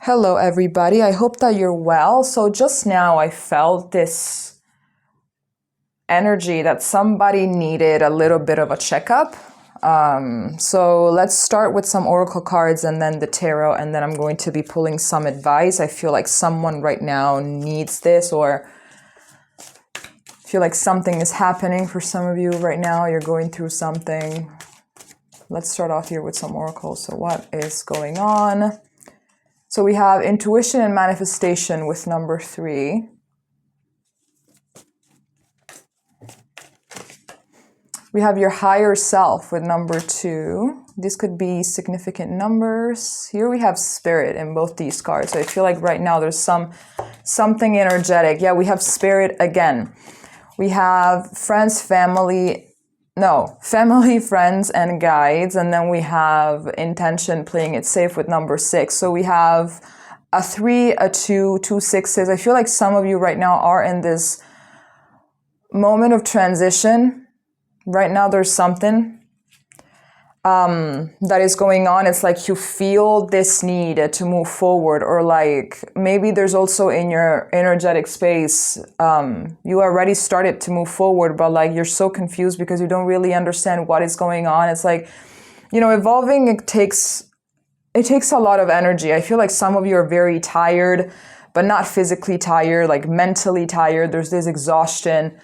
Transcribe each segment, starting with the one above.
Hello, everybody. I hope that you're well. So just now I felt this energy that somebody needed a little bit of a checkup. So let's start with some oracle cards and then the tarot, and then I'm going to be pulling some advice. I feel like someone right now needs this, or I feel like something is happening for some of you right now. You're going through something. Let's start off here with some oracles. So what is going on? So we have intuition and manifestation with number 3. We have your higher self with number 2. These could be significant numbers. Here we have spirit in both these cards. So I feel like right now there's something energetic. Yeah, we have spirit again. We have friends, family, friends, and guides. And then we have intention, playing it safe with number 6. So we have a 3, a 2, 2 6s. I feel like some of you right now are in this moment of transition. Right now there's something that is going on. It's like you feel this need to move forward, or like maybe there's also in your energetic space, you already started to move forward, but like you're so confused because you don't really understand what is going on. It's like, you know, evolving, it takes a lot of energy. I feel like some of you are very tired, but not physically tired, like mentally tired. There's this exhaustion.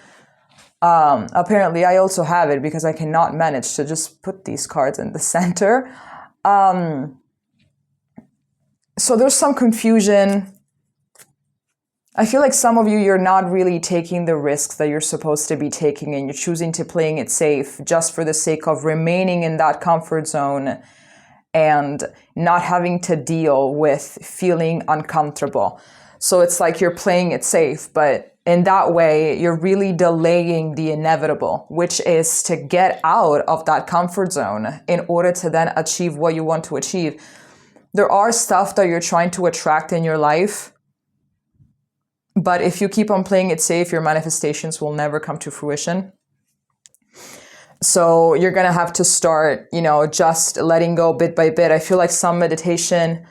Apparently I also have it because I cannot manage to just put these cards in the center. So there's some confusion. I feel like some of you, you're not really taking the risks that you're supposed to be taking, and you're choosing to playing it safe just for the sake of remaining in that comfort zone and not having to deal with feeling uncomfortable. So it's like you're playing it safe, but in that way, you're really delaying the inevitable, which is to get out of that comfort zone in order to then achieve what you want to achieve. There are stuff that you're trying to attract in your life, but if you keep on playing it safe, your manifestations will never come to fruition. So you're going to have to start, just letting go bit by bit. I feel like some meditation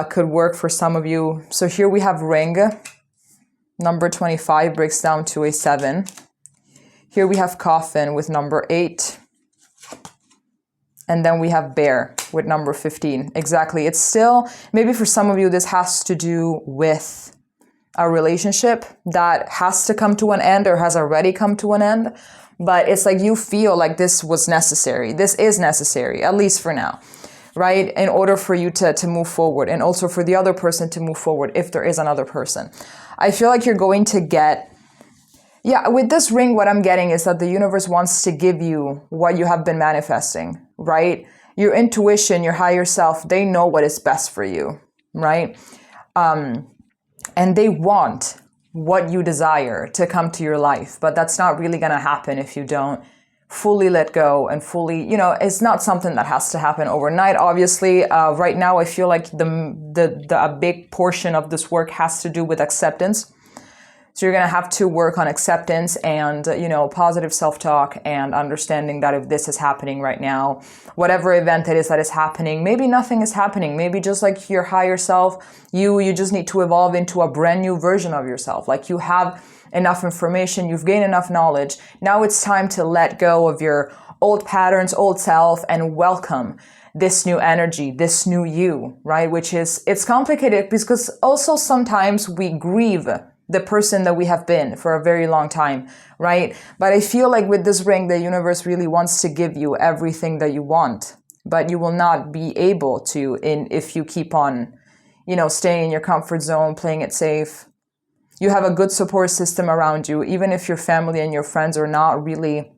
could work for some of you. So here we have ring. Number 25 breaks down to a 7. Here we have coffin with number 8. And then we have bear with number 15. Exactly. It's still, maybe for some of you, this has to do with a relationship that has to come to an end or has already come to an end. But it's like you feel like this was necessary. This is necessary, at least for now, right? In order for you to move forward, and also for the other person to move forward if there is another person. I feel like you're going to get, with this ring, what I'm getting is that the universe wants to give you what you have been manifesting, right? Your intuition, your higher self, they know what is best for you, right? And they want what you desire to come to your life, but that's not really going to happen if you don't fully let go and fully, it's not something that has to happen overnight. Obviously, right now, I feel like a big portion of this work has to do with acceptance. So you're going to have to work on acceptance and, positive self-talk and understanding that if this is happening right now, whatever event it is that is happening, maybe nothing is happening. Maybe just like your higher self, you just need to evolve into a brand new version of yourself. Like you have enough information, you've gained enough knowledge. Now it's time to let go of your old patterns, old self, and welcome this new energy, this new you, right? Which is, it's complicated because also sometimes we grieve the person that we have been for a very long time, right? But I feel like with this ring, the universe really wants to give you everything that you want, but you will not be able to if you keep on, staying in your comfort zone, playing it safe. You have a good support system around you. Even if your family and your friends are not really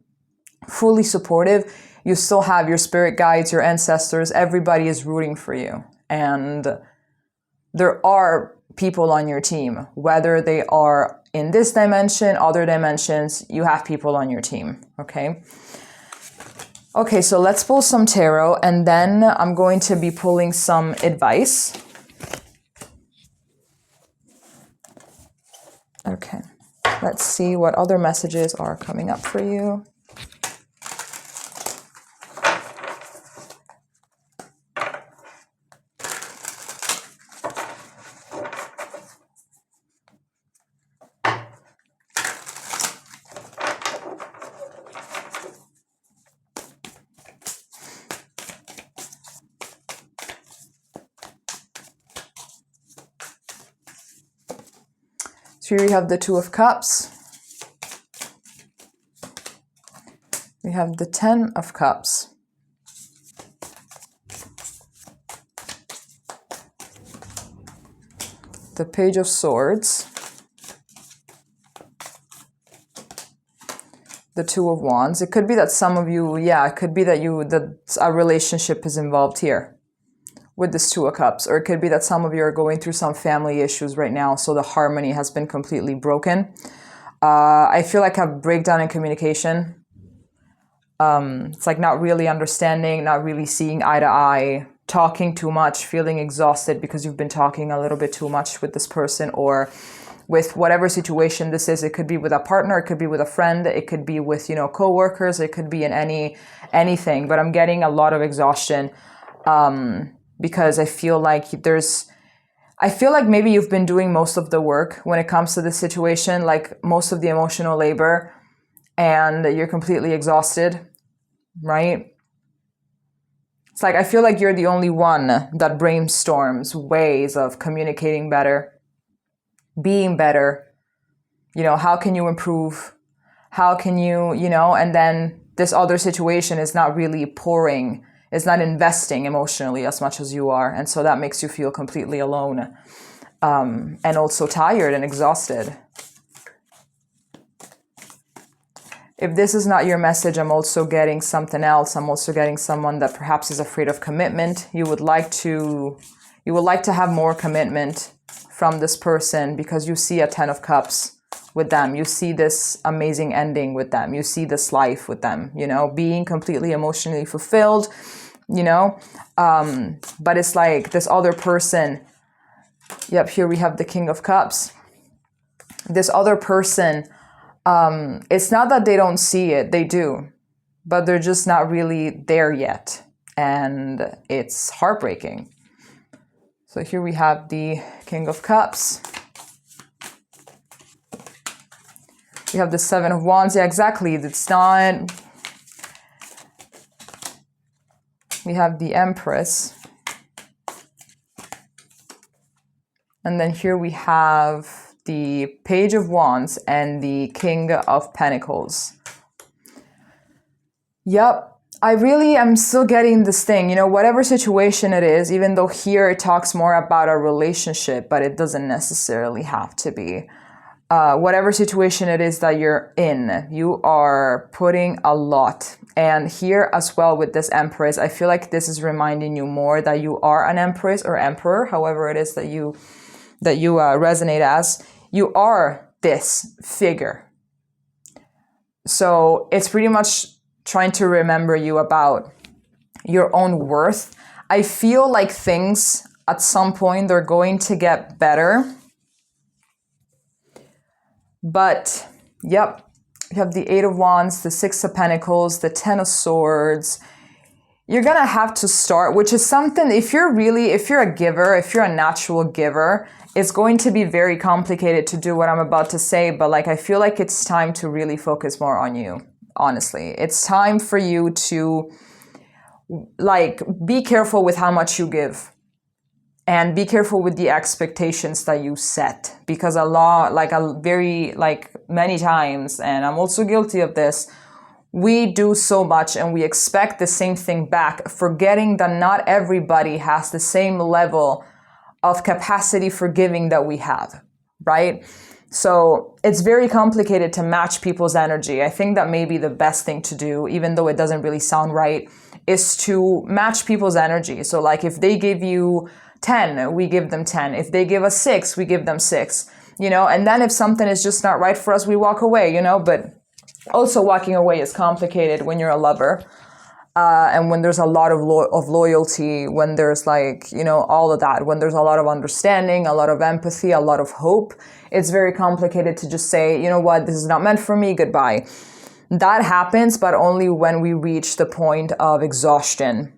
fully supportive, you still have your spirit guides, your ancestors, everybody is rooting for you. And there are people on your team, whether they are in this dimension, other dimensions, you have people on your team, okay? Okay, so let's pull some tarot, and then I'm going to be pulling some advice. Okay, let's see what other messages are coming up for you. So here we have the Two of Cups. We have the Ten of Cups. The Page of Swords. The Two of Wands. It could be that some of you, yeah, it could be that a relationship is involved here with this Two of Cups. Or it could be that some of you are going through some family issues right now, so the harmony has been completely broken. I feel like a breakdown in communication. It's like not really understanding, not really seeing eye to eye, talking too much, feeling exhausted because you've been talking a little bit too much with this person, or with whatever situation this is. It could be with a partner, it could be with a friend, it could be with, you know, co-workers, it could be in anything. But I'm getting a lot of exhaustion because I feel like maybe you've been doing most of the work when it comes to this situation, like most of the emotional labor, and you're completely exhausted, right? It's like, I feel like you're the only one that brainstorms ways of communicating better, being better, you know, how can you improve? How can you, you know, and then this other situation is not really pouring, is not investing emotionally as much as you are. And so that makes you feel completely alone, and also tired and exhausted. If this is not your message, I'm also getting something else. I'm also getting someone that perhaps is afraid of commitment. You would like to have more commitment from this person because you see a Ten of Cups with them. You see this amazing ending with them. You see this life with them, you know, being completely emotionally fulfilled, you know. But it's like this other person. Yep, here we have the King of Cups. This other person, it's not that they don't see it, they do, but they're just not really there yet. And it's heartbreaking. So here we have the King of Cups. We have the Seven of Wands. Yeah, exactly. It's not. We have the Empress. And then here we have the Page of Wands and the King of Pentacles. Yep. I really am still getting this thing, you know, whatever situation it is, even though here it talks more about a relationship, but it doesn't necessarily have to be. Whatever situation it is that you're in, you are putting a lot. And here as well with this Empress, I feel like this is reminding you more that you are an Empress or Emperor, however it is that you resonate as. You are this figure. So it's pretty much trying to remember you about your own worth. I feel like things at some point they're going to get better. But yep, you have the Eight of Wands, the Six of Pentacles, the Ten of Swords. You're gonna have to start, which is something, if you're a giver, if you're a natural giver, it's going to be very complicated to do what I'm about to say, but like I feel like it's time to really focus more on you. Honestly, it's time for you to like be careful with how much you give and be careful with the expectations that you set, because many times, and I'm also guilty of this, we do so much and we expect the same thing back, forgetting that not everybody has the same level of capacity for giving that we have, right? So it's very complicated to match people's energy. I think that maybe the best thing to do, even though it doesn't really sound right, is to match people's energy. So like if they give you 10, we give them 10. If they give us 6, we give them 6, you know, and then if something is just not right for us, we walk away, you know, but also walking away is complicated when you're a lover. And when there's a lot of loyalty, when there's like, you know, all of that, when there's a lot of understanding, a lot of empathy, a lot of hope, it's very complicated to just say, you know what, this is not meant for me, goodbye. That happens, but only when we reach the point of exhaustion,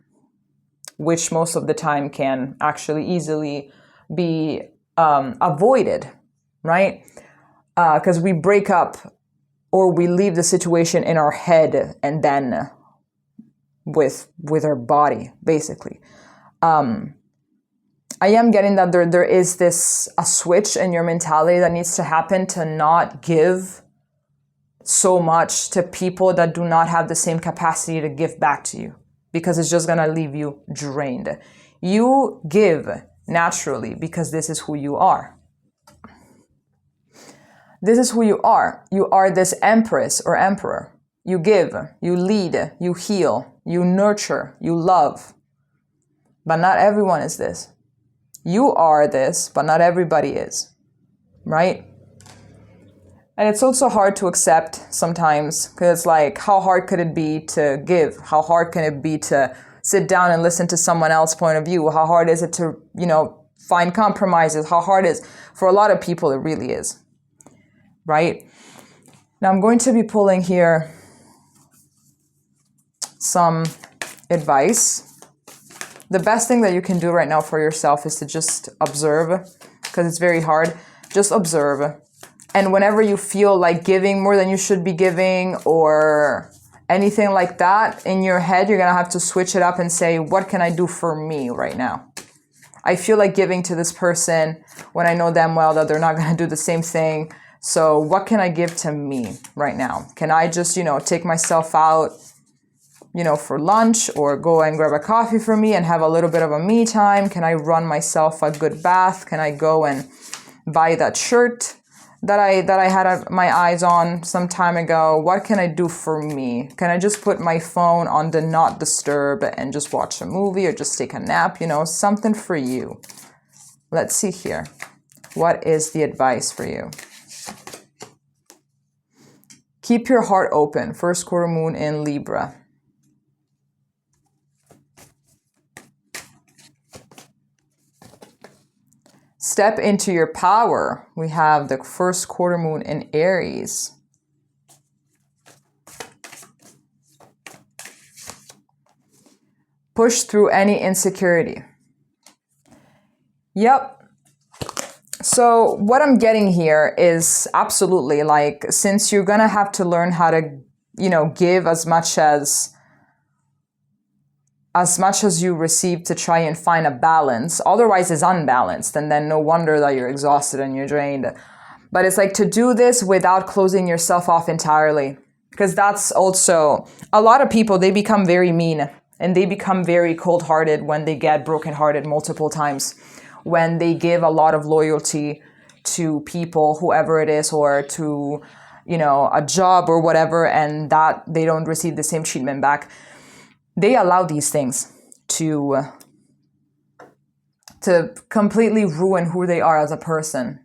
which most of the time can actually easily be avoided, right? Because we break up or we leave the situation in our head and then with our body, basically. I am getting that there is a switch in your mentality that needs to happen to not give so much to people that do not have the same capacity to give back to you, because it's just going to leave you drained. You give naturally because this is who you are. This is who you are. You are this empress or emperor. You give, you lead, you heal, you nurture, you love. But not everyone is this. You are this, but not everybody is, right? And it's also hard to accept sometimes, because it's like, how hard could it be to give? How hard can it be to sit down and listen to someone else's point of view? How hard is it to, find compromises? How hard is, for a lot of people, it really is, right? Now I'm going to be pulling here some advice. The best thing that you can do right now for yourself is to just observe, because it's very hard. Just observe. And whenever you feel like giving more than you should be giving or anything like that, in your head, you're going to have to switch it up and say, what can I do for me right now? I feel like giving to this person when I know damn well that they're not going to do the same thing. So what can I give to me right now? Can I just, take myself out, for lunch, or go and grab a coffee for me and have a little bit of a me time? Can I run myself a good bath? Can I go and buy that shirt that I had my eyes on some time ago? What can I do for me? Can I just put my phone on the not disturb and just watch a movie or just take a nap? Something for you. Let's see here. What is the advice for you? Keep your heart open. First quarter moon in Libra. Step into your power. We have the first quarter moon in Aries. Push through any insecurity. Yep. So what I'm getting here is absolutely, like, since you're going to have to learn how to, give as much as you receive to try and find a balance. Otherwise it's unbalanced, and then no wonder that you're exhausted and you're drained. But it's like to do this without closing yourself off entirely, because that's also, a lot of people, they become very mean and they become very cold-hearted when they get broken-hearted multiple times, when they give a lot of loyalty to people, whoever it is, or to, a job or whatever, and that they don't receive the same treatment back. They allow these things to completely ruin who they are as a person,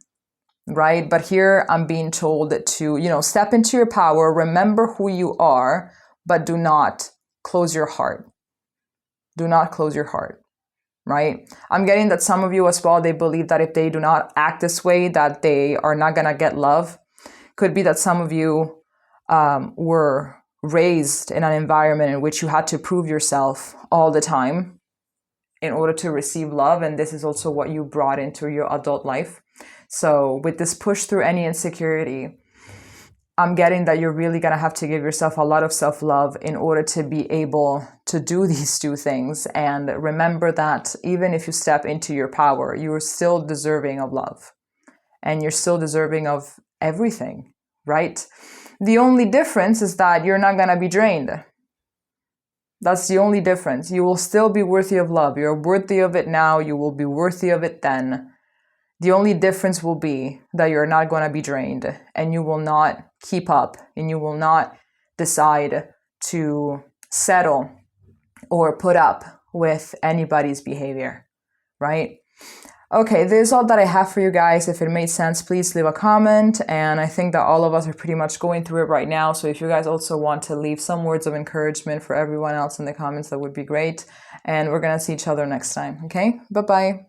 right? But here I'm being told to, step into your power, remember who you are, but do not close your heart. Do not close your heart, right? I'm getting that some of you as well, they believe that if they do not act this way, that they are not going to get love. Could be that some of you were raised in an environment in which you had to prove yourself all the time in order to receive love, and this is also what you brought into your adult life. So with this push through any insecurity, I'm getting that you're really going to have to give yourself a lot of self-love in order to be able to do these two things. And remember that even if you step into your power, you are still deserving of love, and you're still deserving of everything, right? The only difference is that you're not going to be drained. That's the only difference. You will still be worthy of love. You're worthy of it now. You will be worthy of it then. The only difference will be that you're not going to be drained, and you will not keep up, and you will not decide to settle or put up with anybody's behavior, right? Okay, this is all that I have for you guys. If it made sense, please leave a comment. And I think that all of us are pretty much going through it right now. So if you guys also want to leave some words of encouragement for everyone else in the comments, that would be great. And we're going to see each other next time. Okay, bye-bye.